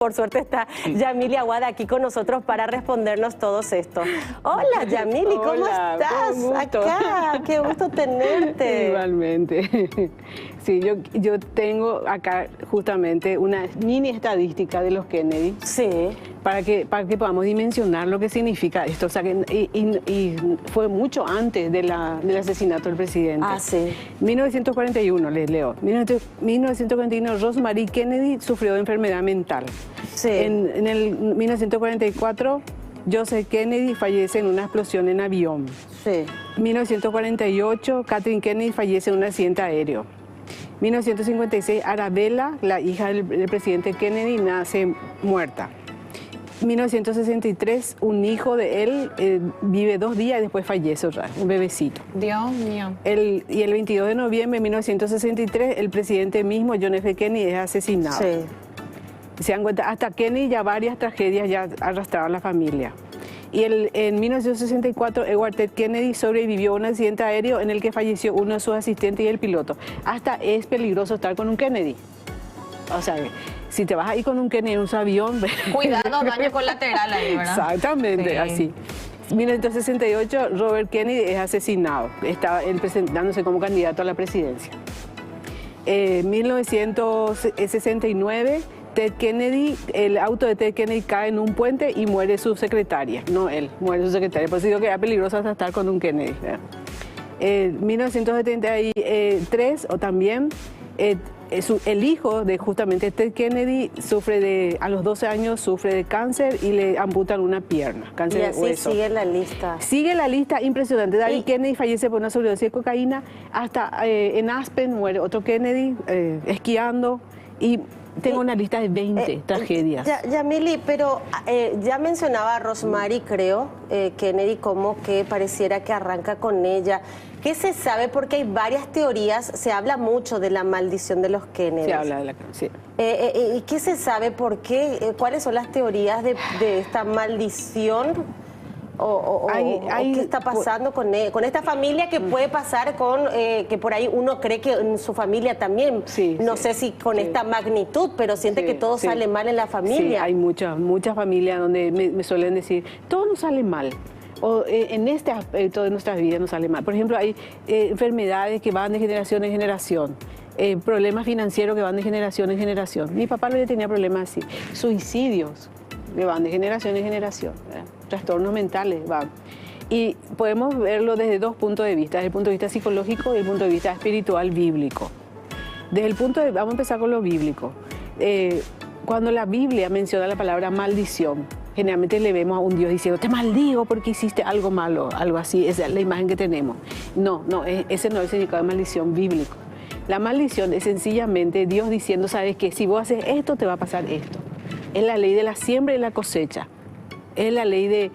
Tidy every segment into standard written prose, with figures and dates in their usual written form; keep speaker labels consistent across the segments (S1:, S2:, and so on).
S1: Por suerte está Yamily Aguada aquí con nosotros para respondernos todos esto. Hola Yamily, ¿cómo estás? Acá, qué gusto tenerte.
S2: Igualmente. Sí, yo tengo acá justamente una mini estadística de los Kennedy.
S1: Sí.
S2: Para que podamos dimensionar lo que significa esto. O sea, y fue mucho antes del asesinato del presidente.
S1: Ah, sí.
S2: 1941, les leo. 1941, Rosemary Kennedy sufrió de enfermedad mental.
S1: Sí.
S2: En el 1944, Joseph Kennedy fallece en una explosión en avión.
S1: Sí.
S2: 1948, Kathleen Kennedy fallece en un accidente aéreo. 1956, Arabella, la hija del presidente Kennedy, nace muerta. 1963, un hijo de él vive 2 días y después fallece, un bebecito.
S3: Dios mío.
S2: Y el 22 de noviembre de 1963, el presidente mismo, John F. Kennedy, es asesinado.
S1: Sí.
S2: Se dan cuenta, hasta Kennedy ya varias tragedias ya arrastraban a la familia. Y en 1964, Edward Ted Kennedy sobrevivió a un accidente aéreo en el que falleció uno de sus asistentes y el piloto. Hasta es peligroso estar con un Kennedy. O sea, si te vas ahí con un Kennedy en un avión...
S3: Cuidado, daño colateral ahí, ¿verdad?
S2: Exactamente,
S3: sí.
S2: Así. 1968, Robert Kennedy es asesinado. Estaba él presentándose como candidato a la presidencia. 1969... Ted Kennedy, el auto de Ted Kennedy cae en un puente y muere su secretaria, no él, muere su secretaria. Por eso digo que era peligroso hasta estar con un Kennedy. 1973, o también, el hijo de justamente Ted Kennedy a los 12 años sufre de cáncer y le amputan una pierna, cáncer
S1: y así
S2: de hueso.
S1: sigue la lista.
S2: Sigue la lista impresionante. David Kennedy fallece por una sobredosis de cocaína, hasta en Aspen muere otro Kennedy esquiando y... Tengo una lista de 20 tragedias.
S1: Yamily, pero ya mencionaba a Rosemary, creo, Kennedy, como que pareciera que arranca con ella. ¿Qué se sabe? Porque hay varias teorías, se habla mucho de la maldición de los Kennedy.
S2: Se habla de la... Sí.
S1: ¿Y qué se sabe? ¿Por qué? ¿Cuáles son las teorías de esta maldición? ¿Qué está pasando con esta familia que puede pasar que por ahí uno cree que en su familia también, no sé si con esta magnitud, pero siente que todo sale mal en la familia?
S2: Sí, hay muchas familias donde me suelen decir, todo no sale mal. O en este aspecto de nuestras vidas no sale mal. Por ejemplo, hay enfermedades que van de generación en generación. Problemas financieros que van de generación en generación. Mi papá no tenía problemas así. Suicidios que van de generación en generación. Trastornos mentales van. Y podemos verlo desde 2 puntos de vista, desde el punto de vista psicológico y el punto de vista espiritual bíblico. Vamos a empezar con lo bíblico. Cuando la Biblia menciona la palabra maldición, generalmente le vemos a un Dios diciendo, te maldigo porque hiciste algo malo, algo así, esa es la imagen que tenemos. No, ese no es el significado de maldición bíblico. La maldición es sencillamente Dios diciendo, sabes que si vos haces esto, te va a pasar esto. Es la ley de la siembra y la cosecha. Es la ley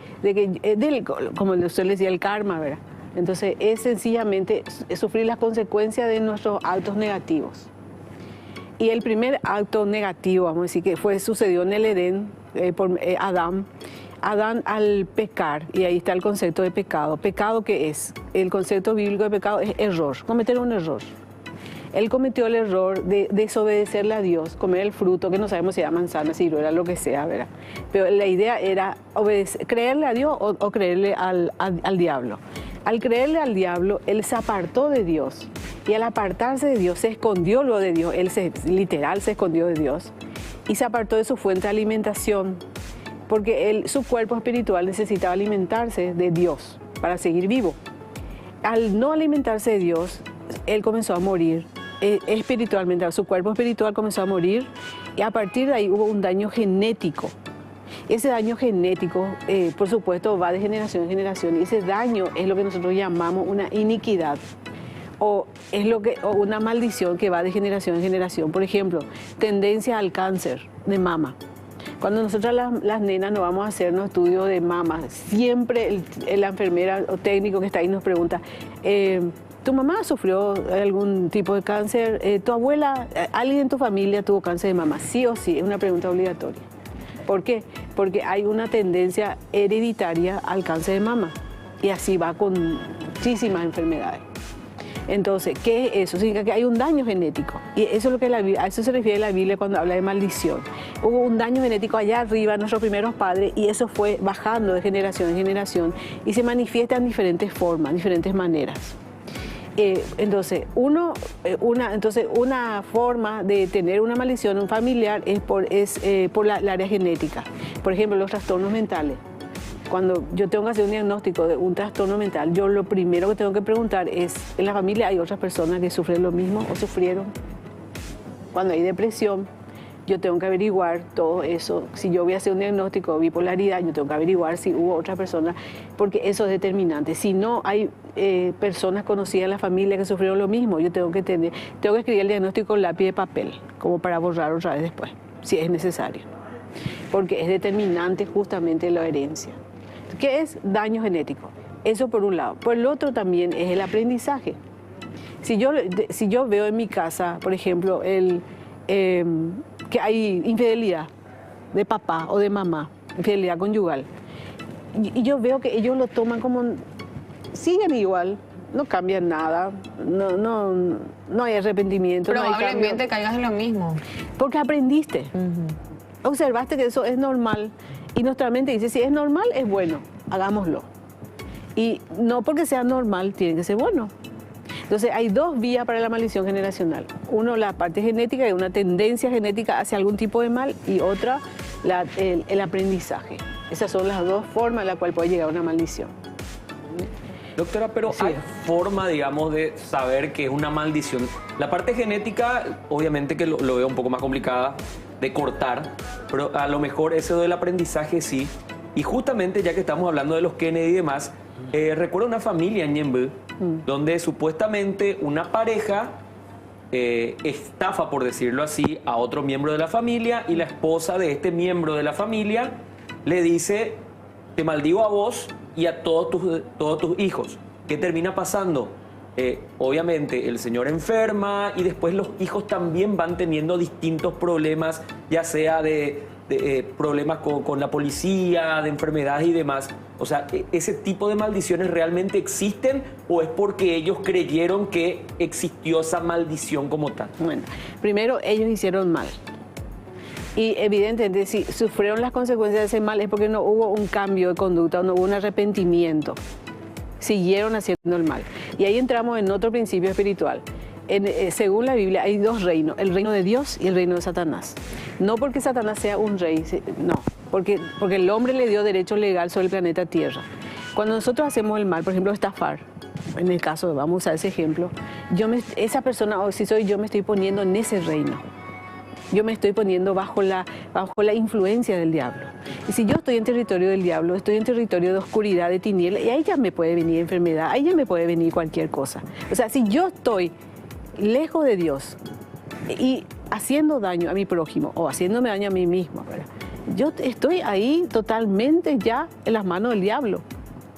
S2: como usted le decía, el karma, ¿verdad? Entonces, es sencillamente sufrir las consecuencias de nuestros actos negativos. Y el primer acto negativo, vamos a decir, que sucedió en el Edén por Adán. Adán al pecar, y ahí está el concepto de pecado. ¿Pecado qué es? El concepto bíblico de pecado es error, cometer un error. Él cometió el error de desobedecerle a Dios, comer el fruto, que no sabemos si era manzana, ciruela, lo que sea, ¿verdad? Pero la idea era creerle a Dios o creerle al diablo. Al creerle al diablo, él se apartó de Dios. Y al apartarse de Dios, se escondió luego de Dios. Literal se escondió de Dios. Y se apartó de su fuente de alimentación. Porque su cuerpo espiritual necesitaba alimentarse de Dios para seguir vivo. Al no alimentarse de Dios, él comenzó a morir. Espiritualmente, su cuerpo espiritual comenzó a morir y a partir de ahí hubo un daño genético. Ese daño genético, por supuesto, va de generación en generación y ese daño es lo que nosotros llamamos una iniquidad o una maldición que va de generación en generación. Por ejemplo, tendencia al cáncer de mama. Cuando nosotras las nenas nos vamos a hacernos estudios de mama, siempre la enfermera o técnico que está ahí nos pregunta, ¿tu mamá sufrió algún tipo de cáncer? ¿Tu abuela, alguien en tu familia tuvo cáncer de mama? Sí o sí, es una pregunta obligatoria. ¿Por qué? Porque hay una tendencia hereditaria al cáncer de mama y así va con muchísimas enfermedades. Entonces, ¿qué es eso? Significa que hay un daño genético. Y eso es lo que a eso se refiere la Biblia cuando habla de maldición. Hubo un daño genético allá arriba, nuestros primeros padres, y eso fue bajando de generación en generación y se manifiesta en diferentes formas, diferentes maneras. Entonces, una forma de tener una maldición un familiar es por la área genética. Por ejemplo, los trastornos mentales. Cuando yo tengo que hacer un diagnóstico de un trastorno mental, yo lo primero que tengo que preguntar es, ¿en la familia hay otras personas que sufren lo mismo o sufrieron? Cuando hay depresión, yo tengo que averiguar todo eso. Si yo voy a hacer un diagnóstico de bipolaridad, yo tengo que averiguar si hubo otra persona, porque eso es determinante. Si no hay personas conocidas en la familia que sufrieron lo mismo, yo tengo que escribir el diagnóstico con lápiz de papel, como para borrar otra vez después, si es necesario. Porque es determinante justamente la herencia. ¿Qué es daño genético? Eso por un lado. Por el otro también es el aprendizaje. Si yo veo en mi casa, por ejemplo, que hay infidelidad de papá o de mamá, infidelidad conyugal, y yo veo que ellos lo toman como, siguen igual, no cambian nada, no hay arrepentimiento.
S3: Probablemente caigas en lo mismo.
S2: Porque aprendiste. Observaste que eso es normal y nuestra mente dice, si es normal, es bueno, hagámoslo. Y no porque sea normal, tiene que ser bueno. Entonces hay dos vías para la maldición generacional. Uno, la parte genética, y una tendencia genética hacia algún tipo de mal, y otra, el aprendizaje. Esas son las dos formas en las cuales puede llegar una maldición.
S4: Doctora, pero sí, ¿hay forma, digamos, de saber que es una maldición? La parte genética, obviamente que lo veo un poco más complicada de cortar, pero a lo mejor eso del aprendizaje sí. Y justamente, ya que estamos hablando de los Kennedy y demás, recuerdo una familia en Ñemby, donde supuestamente una pareja estafa, por decirlo así, a otro miembro de la familia, y la esposa de este miembro de la familia le dice, te maldigo a vos y a todos tus hijos. ¿Qué termina pasando? Obviamente el señor enferma y después los hijos también van teniendo distintos problemas, ya sea de problemas con la policía, de enfermedades y demás. O sea, ¿ese tipo de maldiciones realmente existen o es porque ellos creyeron que existió esa maldición como tal?
S2: Bueno, primero ellos hicieron mal. Y evidentemente si sufrieron las consecuencias de ese mal es porque no hubo un cambio de conducta, no hubo un arrepentimiento. Siguieron haciendo el mal. Y ahí entramos en otro principio espiritual. Según la Biblia hay dos reinos, el reino de Dios y el reino de Satanás. No porque Satanás sea un rey, no, porque el hombre le dio derecho legal sobre el planeta Tierra. Cuando nosotros hacemos el mal, por ejemplo, estafar, en el caso, vamos a usar ese ejemplo, esa persona, o si soy yo, me estoy poniendo en ese reino. Yo me estoy poniendo bajo la influencia del diablo. Y si yo estoy en territorio del diablo, estoy en territorio de oscuridad, de tinieblas, y ahí ya me puede venir enfermedad, ahí ya me puede venir cualquier cosa. O sea, si yo estoy lejos de Dios y haciendo daño a mi prójimo o haciéndome daño a mí mismo, ¿verdad? Yo estoy ahí totalmente ya en las manos del diablo.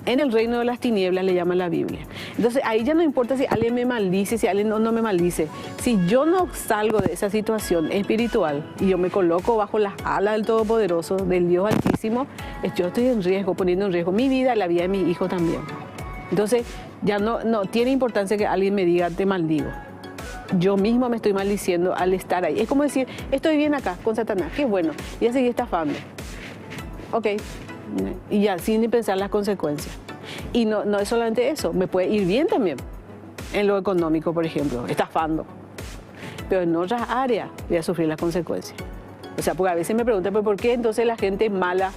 S2: En el reino de las tinieblas le llama la Biblia. Entonces ahí ya no importa si alguien me maldice, si alguien no me maldice. Si yo no salgo de esa situación espiritual y yo me coloco bajo las alas del Todopoderoso, del Dios Altísimo, yo estoy en riesgo, poniendo en riesgo mi vida y la vida de mi hijo también. Entonces ya no tiene importancia que alguien me diga te maldigo. Yo mismo me estoy maldiciendo al estar ahí. Es como decir, estoy bien acá con Satanás, qué bueno, ya seguí estafando. Ok. Y ya, sin ni pensar las consecuencias. Y no es solamente eso, me puede ir bien también, en lo económico, por ejemplo, estafando. Pero en otras áreas voy a sufrir las consecuencias. O sea, porque a veces me preguntan, ¿pero por qué entonces la gente mala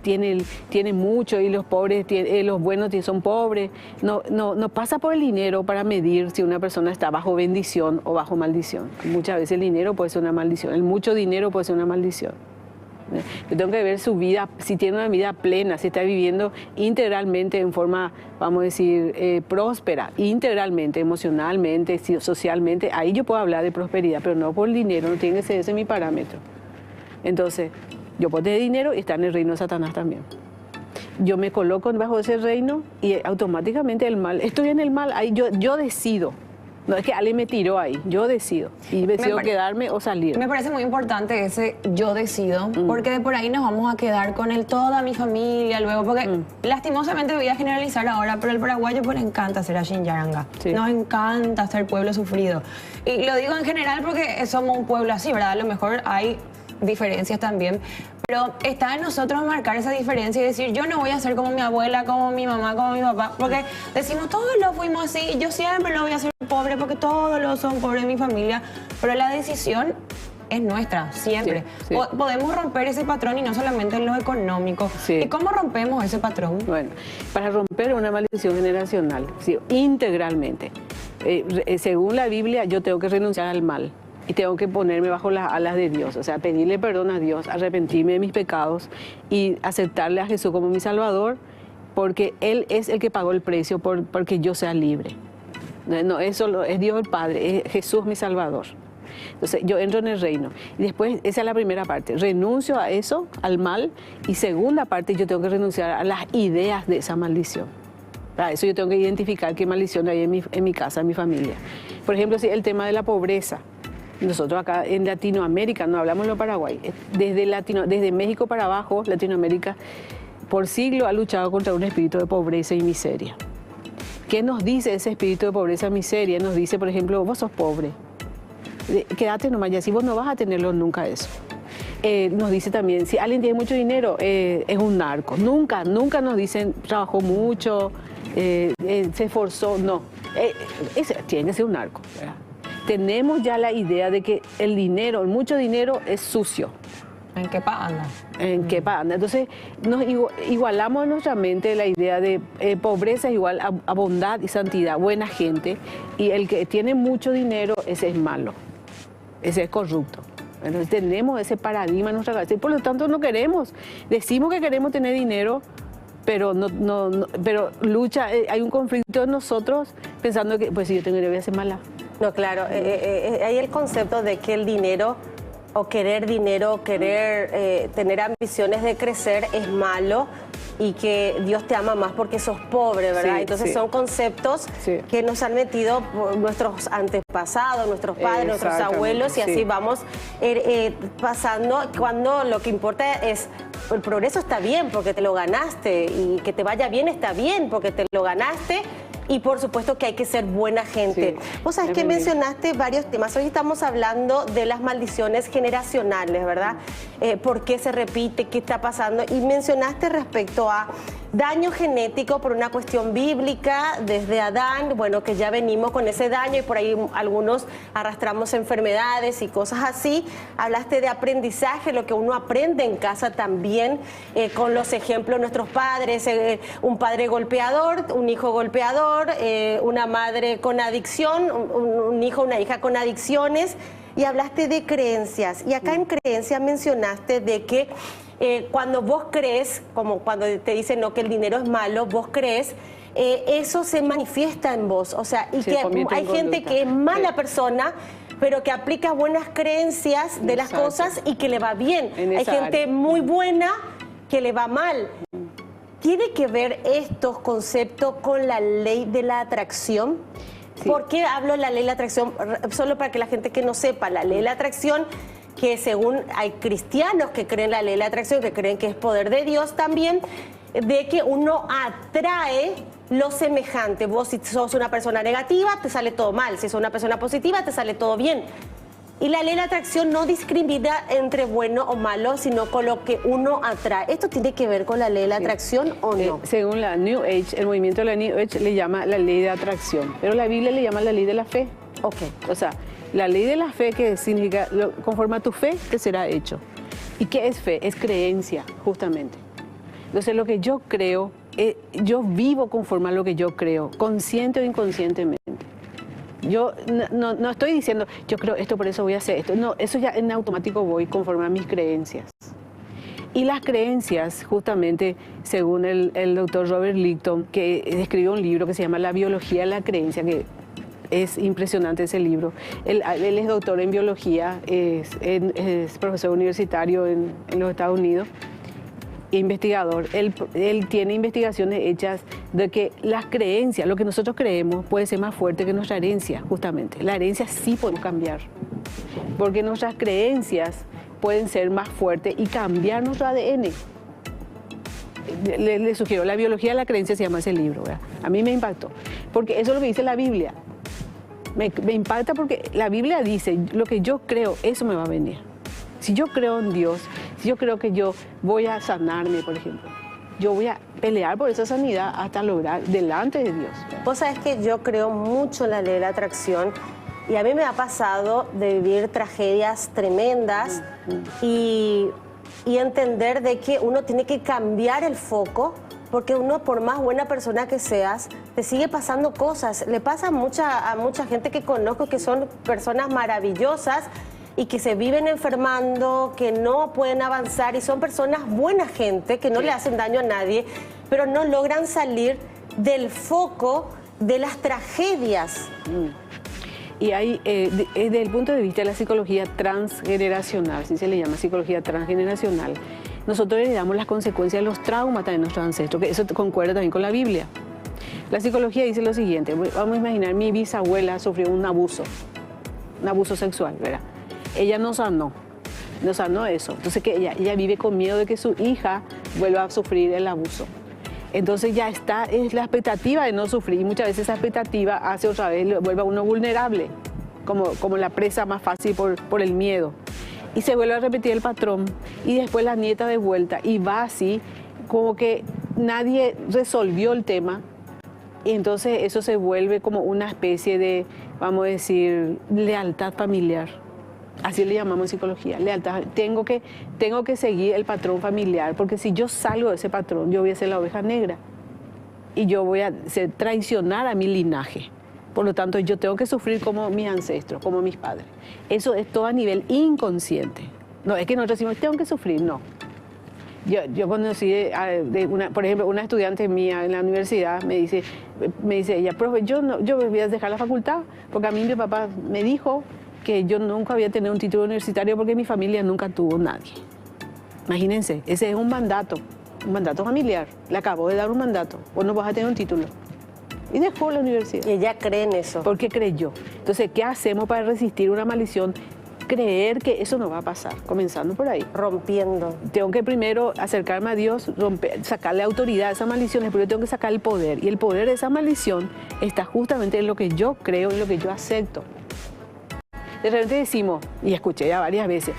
S2: tiene mucho y los pobres, los buenos son pobres? No pasa por el dinero para medir si una persona está bajo bendición o bajo maldición. Muchas veces el dinero puede ser una maldición, el mucho dinero puede ser una maldición. Yo tengo que ver su vida, si tiene una vida plena, si está viviendo integralmente en forma, vamos a decir, próspera, integralmente, emocionalmente, socialmente. Ahí yo puedo hablar de prosperidad, pero no por el dinero, no tiene que ser ese mi parámetro. Entonces, yo puedo tener dinero y estar en el reino de Satanás también. Yo me coloco bajo ese reino y automáticamente el mal, estoy en el mal, ahí yo decido No es que alguien me tiró ahí, yo decido. Y decido quedarme o salir.
S3: Me parece muy importante ese yo decido, porque de por ahí nos vamos a quedar con el toda mi familia luego, porque lastimosamente voy a generalizar ahora, pero el paraguayo pues le encanta ser Ashinyaranga. Sí. Nos encanta ser pueblo sufrido. Y lo digo en general porque somos un pueblo así, ¿verdad? A lo mejor hay diferencias también, pero está en nosotros marcar esa diferencia y decir, yo no voy a ser como mi abuela, como mi mamá, como mi papá, porque decimos, todos lo fuimos así, y yo siempre lo voy a hacer pobre porque todos lo son pobres en mi familia, pero la decisión es nuestra, siempre. Sí, sí. Podemos romper ese patrón y no solamente en lo económico. Sí. ¿Y cómo rompemos ese patrón?
S2: Bueno, para romper una maldición generacional, sí, integralmente, según la Biblia, yo tengo que renunciar al mal. Y tengo que ponerme bajo las alas de Dios, o sea, pedirle perdón a Dios, arrepentirme de mis pecados y aceptarle a Jesús como mi Salvador, porque Él es el que pagó el precio porque yo sea libre. No es solo, es Dios el Padre, es Jesús mi Salvador. Entonces yo entro en el reino. Y después, esa es la primera parte, renuncio a eso, al mal, y segunda parte, yo tengo que renunciar a las ideas de esa maldición. Para eso yo tengo que identificar qué maldición hay en mi casa, en mi familia. Por ejemplo, si el tema de la pobreza. Nosotros acá en Latinoamérica, no hablamos de Paraguay, desde México para abajo, Latinoamérica, por siglos ha luchado contra un espíritu de pobreza y miseria. ¿Qué nos dice ese espíritu de pobreza y miseria? Nos dice, por ejemplo, vos sos pobre, quédate nomás ya, si vos no vas a tenerlo nunca eso. Nos dice también, si alguien tiene mucho dinero, es un narco. Nunca nos dicen, trabajó mucho, se esforzó, no. Tiene que ser un narco, ¿verdad? Tenemos ya la idea de que el dinero, mucho dinero es sucio.
S3: ¿En qué anda?
S2: ¿En qué anda? Entonces, nos igualamos en nuestra mente la idea de pobreza es igual a bondad y santidad, buena gente, y el que tiene mucho dinero, ese es malo, ese es corrupto. Entonces, tenemos ese paradigma en nuestra cabeza y por lo tanto no queremos. Decimos que queremos tener dinero, pero pero hay un conflicto en nosotros pensando que, pues si yo tengo dinero voy a ser mala.
S1: No, claro, hay el concepto de que el dinero o querer dinero, tener ambiciones de crecer es malo y que Dios te ama más porque sos pobre, ¿verdad? Sí, entonces son conceptos que nos han metido nuestros antepasados, nuestros padres, nuestros abuelos y así vamos pasando cuando lo que importa es el progreso está bien porque te lo ganaste y que te vaya bien está bien porque te lo ganaste. Y por supuesto que hay que ser buena gente. Sí, vos sabés que mencionaste varios temas. Hoy estamos hablando de las maldiciones generacionales, ¿verdad? ¿Por qué se repite? ¿Qué está pasando? Y mencionaste respecto a daño genético por una cuestión bíblica desde Adán, bueno, que ya venimos con ese daño y por ahí algunos arrastramos enfermedades y cosas así. Hablaste de aprendizaje, lo que uno aprende en casa también, con los ejemplos de nuestros padres, un padre golpeador, un hijo golpeador, una madre con adicción, un hijo, una hija con adicciones, y hablaste de creencias. Y acá en creencias mencionaste de que cuando vos crees, como cuando te dicen no, que el dinero es malo, vos crees, eso se manifiesta en vos. O sea, y que hay gente que es mala persona, pero que aplica buenas creencias de las cosas y que le va bien. Hay gente muy buena que le va mal. ¿Tiene que ver estos conceptos con la ley de la atracción? Sí. ¿Por qué hablo de la ley de la atracción? Solo para que la gente que no sepa, la ley de la atracción, que según hay cristianos que creen la ley de la atracción, que creen que es poder de Dios también, de que uno atrae lo semejante. Vos si sos una persona negativa, te sale todo mal. Si sos una persona positiva, te sale todo bien. Y la ley de la atracción no discrimina entre bueno o malo, sino con lo que uno atrae. ¿Esto tiene que ver con la ley de la atracción o no?
S2: Según la New Age, el movimiento de la New Age le llama la ley de atracción, pero la Biblia le llama la ley de la fe.
S1: Okay.
S2: O sea, la ley de la fe, que significa, conforme a tu fe, te será hecho. ¿Y qué es fe? Es creencia, justamente. Entonces, lo que yo creo, yo vivo conforme a lo que yo creo, consciente o inconscientemente. Yo no estoy diciendo, yo creo esto, por eso voy a hacer esto. No, eso ya en automático voy conforme a mis creencias. Y las creencias, justamente, según el doctor Robert Lichton, que escribió un libro que se llama La biología de la creencia, que es impresionante ese libro. Él es doctor en biología, es profesor universitario en los Estados Unidos, investigador. Él tiene investigaciones hechas de que las creencias, lo que nosotros creemos puede ser más fuerte que nuestra herencia, justamente. La herencia sí podemos cambiar, porque nuestras creencias pueden ser más fuertes y cambiar nuestro ADN. Le sugiero, La biología de la creencia se llama ese libro, ¿verdad? A mí me impactó, porque eso es lo que dice la Biblia. Me impacta porque la Biblia dice, lo que yo creo, eso me va a venir. Si yo creo en Dios, si yo creo que yo voy a sanarme, por ejemplo, yo voy a pelear por esa sanidad hasta lograr delante de Dios.
S1: Vos sabés que yo creo mucho en la ley de la atracción y a mí me ha pasado de vivir tragedias tremendas y entender de que uno tiene que cambiar el foco, porque uno, por más buena persona que seas, te sigue pasando cosas. Le pasa a mucha gente que conozco que son personas maravillosas y que se viven enfermando, que no pueden avanzar y son personas buena gente, que no le hacen daño a nadie, pero no logran salir del foco de las tragedias.
S2: Y hay, desde el punto de vista de la psicología transgeneracional, así se le llama psicología transgeneracional, nosotros heredamos las consecuencias de los traumas también de nuestros ancestros, que eso concuerda también con la Biblia. La psicología dice lo siguiente, vamos a imaginar, mi bisabuela sufrió un abuso sexual, ¿verdad? Ella no sanó eso, entonces que ella vive con miedo de que su hija vuelva a sufrir el abuso. Entonces ya está, es la expectativa de no sufrir, y muchas veces esa expectativa hace otra vez, vuelve a uno vulnerable, como la presa más fácil por el miedo. Y se vuelve a repetir el patrón, y después la nieta de vuelta, y va así, como que nadie resolvió el tema, y entonces eso se vuelve como una especie de, vamos a decir, lealtad familiar. Así le llamamos en psicología, lealtad. Tengo que seguir el patrón familiar, porque si yo salgo de ese patrón, yo voy a ser la oveja negra, y yo voy a traicionar a mi linaje. Por lo tanto, yo tengo que sufrir como mis ancestros, como mis padres. Eso es todo a nivel inconsciente. No es que nosotros decimos, tengo que sufrir, no. Yo conocí, por ejemplo, una estudiante mía en la universidad, me dice ella, profe, yo voy a dejar la facultad, porque a mí mi papá me dijo que yo nunca había tenido un título universitario porque mi familia nunca tuvo nadie. Imagínense, ese es un mandato familiar. Le acabo de dar un mandato, vos no vas a tener un título. Y dejó la universidad.
S1: Y ella cree en eso.
S2: Porque creyó. Entonces, ¿qué hacemos para resistir una maldición? Creer que eso no va a pasar, comenzando por ahí.
S1: Rompiendo.
S2: Tengo que primero acercarme a Dios, sacarle autoridad a esa maldición, pero yo tengo que sacar el poder. Y el poder de esa maldición está justamente en lo que yo creo, en lo que yo acepto. De repente decimos, y escuché ya varias veces,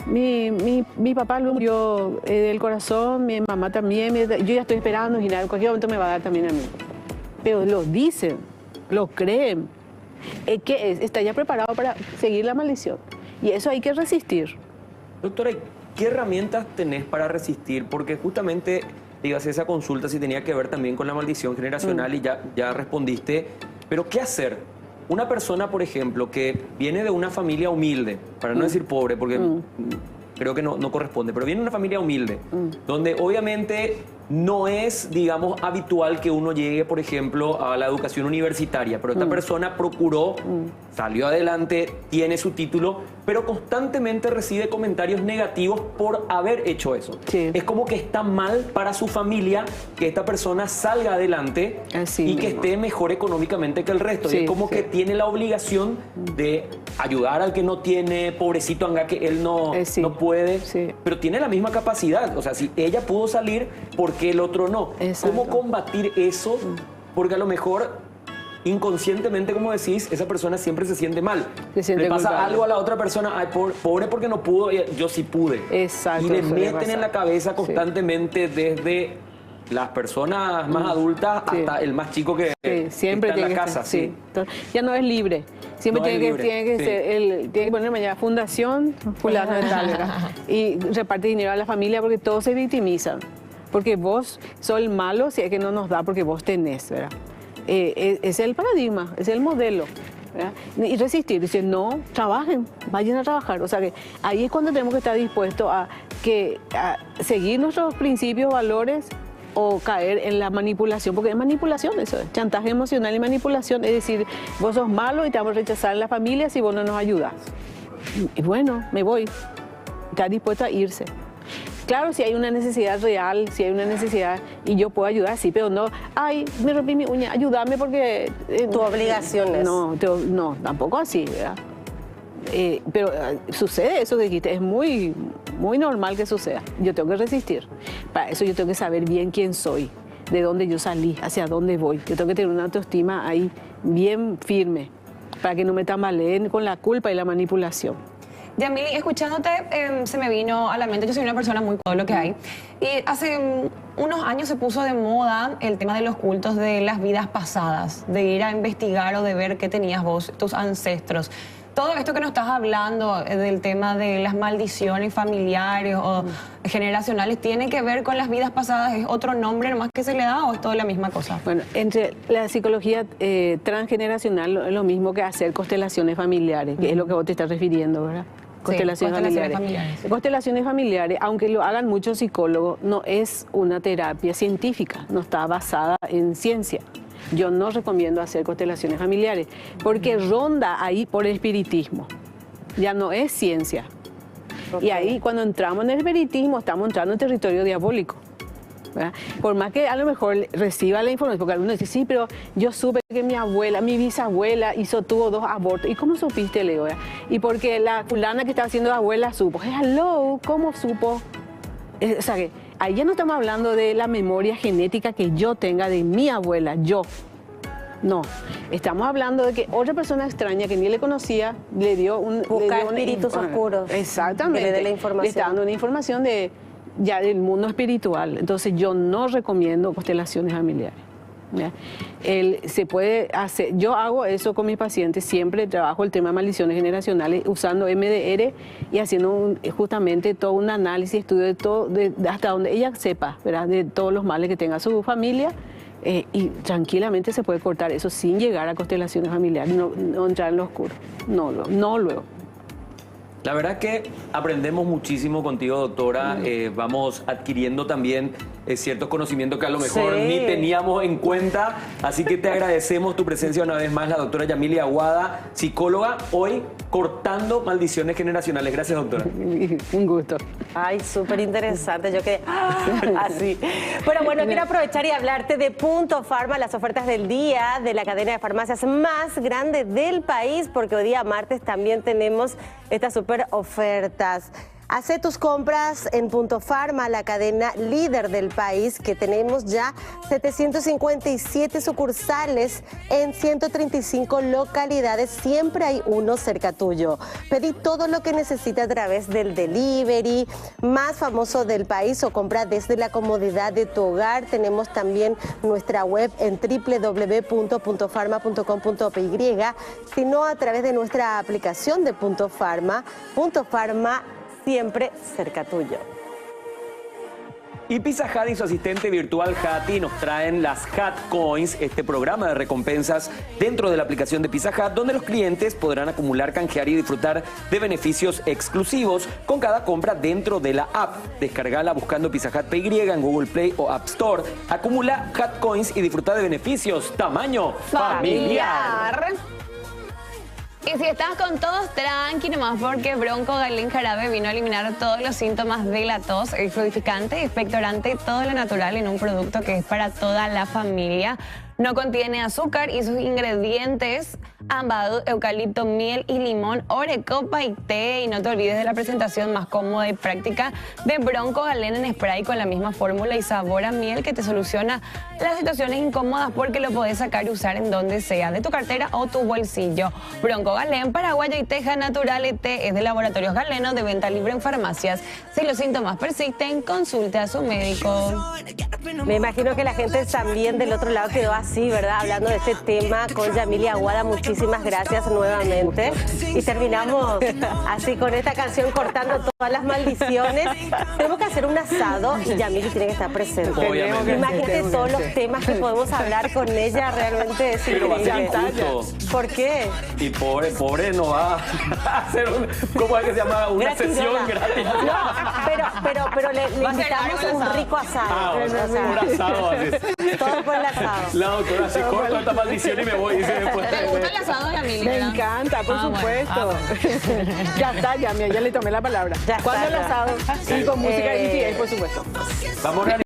S2: mi papá lo murió del corazón, mi mamá también, yo ya estoy esperando y en cualquier momento me va a dar también a mí. Pero lo dicen, lo creen. ¿Qué es? Está ya preparado para seguir la maldición. Y eso hay que resistir.
S4: Doctora, ¿qué herramientas tenés para resistir? Porque justamente, digas, esa consulta sí tenía que ver también con la maldición generacional y ya respondiste. Pero ¿qué hacer? Una persona, por ejemplo, que viene de una familia humilde, para no decir pobre, porque creo que no corresponde, pero viene de una familia humilde, donde obviamente no es, digamos, habitual que uno llegue, por ejemplo, a la educación universitaria, pero esta persona procuró, salió adelante, tiene su título, pero constantemente recibe comentarios negativos por haber hecho eso.
S2: Sí.
S4: Es como que está mal para su familia que esta persona salga adelante y que esté mejor económicamente que el resto.
S2: Sí,
S4: y es como que tiene la obligación de ayudar al que no tiene, pobrecito anga que él no puede, pero tiene la misma capacidad. O sea, si ella pudo salir, ¿por qué el otro no?
S2: Exacto.
S4: ¿Cómo combatir eso? Porque a lo mejor inconscientemente, como decís, esa persona siempre se siente mal. Le pasa
S2: culpable.
S4: algo a la otra persona, ay, pobre porque no pudo, yo sí pude.
S2: Exacto.
S4: Y le meten en la cabeza constantemente desde las personas más adultas hasta el más chico que
S2: siempre
S4: está en la casa.
S2: Sí. Entonces, ya no es libre. Siempre
S4: No
S2: tiene que poner mañana fundación fulano de tal, ¿verdad? Y reparte dinero a la familia porque todos se victimizan. Porque vos sos el malo si es que no nos da porque vos tenés, ¿verdad? Es el paradigma, es el modelo, ¿verdad? Y resistir, dice, no, trabajen, vayan a trabajar. O sea que ahí es cuando tenemos que estar dispuestos a seguir nuestros principios, valores o caer en la manipulación, porque es manipulación eso, es chantaje emocional y manipulación, es decir, vos sos malo y te vamos a rechazar en la familia si vos no nos ayudas. Y bueno, me voy, está dispuesto a irse. Claro, si hay una necesidad real, si hay una necesidad y yo puedo ayudar, sí, pero no, ay, me rompí mi uña, ayúdame porque...
S1: tu obligación es.
S2: No, tampoco así, ¿verdad? Pero sucede eso que dijiste, es muy, muy normal que suceda. Yo tengo que resistir. Para eso yo tengo que saber bien quién soy, de dónde yo salí, hacia dónde voy. Yo tengo que tener una autoestima ahí bien firme para que no me tambaleen con la culpa y la manipulación.
S3: Yamili, escuchándote, se me vino a la mente, yo soy una persona muy todo lo que hay. Y hace unos años se puso de moda el tema de los cultos de las vidas pasadas, de ir a investigar o de ver qué tenías vos, tus ancestros. Todo esto que nos estás hablando del tema de las maldiciones familiares o generacionales, ¿tiene que ver con las vidas pasadas? ¿Es otro nombre nomás que se le da o es todo la misma cosa?
S2: Bueno, entre la psicología transgeneracional es lo mismo que hacer constelaciones familiares, que es lo que vos te estás refiriendo, ¿verdad? Constelaciones familiares. Constelaciones familiares, aunque lo hagan muchos psicólogos, no es una terapia científica, no está basada en ciencia. Yo no recomiendo hacer constelaciones familiares porque ronda ahí por el espiritismo. Ya no es ciencia. Okay. Y ahí cuando entramos en el espiritismo estamos entrando en territorio diabólico, ¿verdad? Por más que a lo mejor reciba la información, porque algunos dicen, sí, pero yo supe que mi bisabuela tuvo 2 abortos. ¿Y cómo supiste, Leo? Y porque la fulana que estaba haciendo abuela supo. Hello, ¿cómo supo? O sea que ahí ya no estamos hablando de la memoria genética que yo tenga de mi abuela, yo. No, estamos hablando de que otra persona extraña que ni le conocía le dio
S1: espíritus oscuros.
S2: Exactamente.
S1: Que le dé la información.
S2: Le está dando una información ya del mundo espiritual. Entonces yo no recomiendo constelaciones familiares. Se puede hacer, yo hago eso con mis pacientes, siempre trabajo el tema de maldiciones generacionales usando MDR y haciendo justamente todo un análisis, estudio de todo, hasta donde ella sepa, ¿verdad? De todos los males que tenga su familia y tranquilamente se puede cortar eso sin llegar a constelaciones familiares, no entrar en lo oscuro, no luego.
S4: La verdad que aprendemos muchísimo contigo, doctora. Vamos adquiriendo también ciertos conocimientos que a lo mejor ni teníamos en cuenta. Así que te agradecemos tu presencia una vez más, la doctora Yamili Aguada, psicóloga, hoy cortando maldiciones generacionales. Gracias, doctora.
S2: Un gusto.
S1: Ay, súper interesante. Yo quedé así. Pero bueno, quiero aprovechar y hablarte de Punto Pharma, las ofertas del día de la cadena de farmacias más grande del país, porque hoy día martes también tenemos estas súper ofertas. Hace tus compras en Punto Pharma, la cadena líder del país, que tenemos ya 757 sucursales en 135 localidades. Siempre hay uno cerca tuyo. Pedí todo lo que necesitas a través del delivery más famoso del país o compra desde la comodidad de tu hogar. Tenemos también nuestra web en www.puntopharma.com.py, sino a través de nuestra aplicación de Punto Pharma. Punto Pharma, siempre cerca tuyo.
S4: Y Pizza Hut y su asistente virtual Hati nos traen las Hut Coins, este programa de recompensas dentro de la aplicación de Pizza Hut, donde los clientes podrán acumular, canjear y disfrutar de beneficios exclusivos con cada compra dentro de la app. Descargala buscando Pizza Hut PY en Google Play o App Store. Acumula Hut Coins y disfruta de beneficios tamaño familiar.
S3: Y si estás con todos, tranqui nomás, porque Bronco Galén Jarabe vino a eliminar todos los síntomas de la tos, el fluidificante, expectorante, todo lo natural en un producto que es para toda la familia. No contiene azúcar y sus ingredientes: ambado, eucalipto, miel y limón, orecopa y té. Y no te olvides de la presentación más cómoda y práctica de Bronco Galén en spray con la misma fórmula y sabor a miel que te soluciona las situaciones incómodas, porque lo podés sacar y usar en donde sea, de tu cartera o tu bolsillo. Bronco Galén, paraguayo y teja natural, té es de Laboratorios Galeno, de venta libre en farmacias. Si los síntomas persisten, consulte a su médico.
S1: Me imagino que la gente también del otro lado quedó así, ¿verdad? Hablando de este tema con Yamili Aguada. Muchísimas gracias nuevamente. Y terminamos así con esta canción, cortando todas las maldiciones. Tenemos que hacer un asado y Yamili tiene que estar presente.
S4: Obviamente.
S1: Imagínate todos los temas que podemos hablar con ella, realmente es
S4: increíble. Pero va a ser injusto.
S1: ¿Por qué?
S4: Y pobre no va a hacer ¿cómo es que se llama? Una sesión gratis.
S1: No, pero le invitamos un rico asado.
S4: Un asado.
S1: Todo por el asado.
S4: doctora, así corto esta maldición y me voy. Dice después.
S3: ¿Te gusta el asado de Amelia?
S2: Me encanta, por supuesto.
S3: Bueno.
S2: Ya está, ya le tomé la palabra.
S1: Ya
S2: ¿Cuándo el
S1: está,
S2: asado? Y con música y por supuesto.
S4: Vamos a